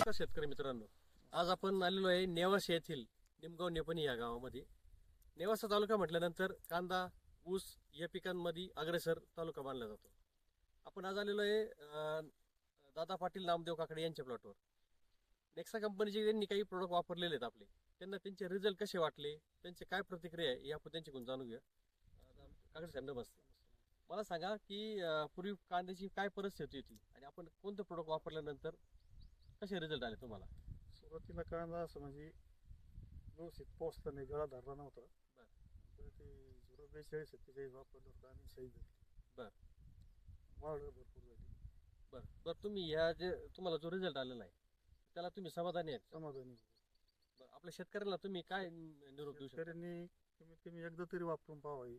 नमस्कार शेतकरी मित्रांनो, आज आपण आलेलो आहे नेवासा येथील निमगाव नेपणी या गावामध्ये. नेवासा तालुका म्हटल्यानंतर कांदा, ऊस या पिकांमध्ये अग्रेसर तालुका मानला जातो. आपण आज आलेलो आहे दादा पाटील नामदेव काकडे यांच्या प्लॉटवर. नेक्सा कंपनीचे त्यांनी काही प्रोडक्ट वापरलेले आहेत आपले. त्यांना त्यांचे रिझल्ट कसे वाटले, त्यांचे काय प्रतिक्रिया आहे, हे आपण त्यांच्याकडून जाणून घेऊया. काकडे साहेब नमस्ते. मला सांगा की पूर्वी कांद्याची काय परिस्थिती होती आणि आपण कोणतं प्रोडक्ट वापरल्यानंतर कसे रिझल्ट आले तुम्हाला? सुरुवातीला कांदा असं म्हणजे व्यवस्थित पोचला नाही, गळा धरला नव्हता. तर ते 42-47 वापरल्यावर कांदी सही झाली. बर. वाढ भरपूर झाली. बरं तुम्ही ह्या जे तुम्हाला जो रिझल्ट आलेला आहे त्याला तुम्ही समाधानी आहेत का? समाधानी. बरं, आपल्या शेतकऱ्यांना तुम्ही काय निरोप देऊ शकता? शेतकऱ्यांनी कमीत कमी एकदा तरी वापरून पाहावे.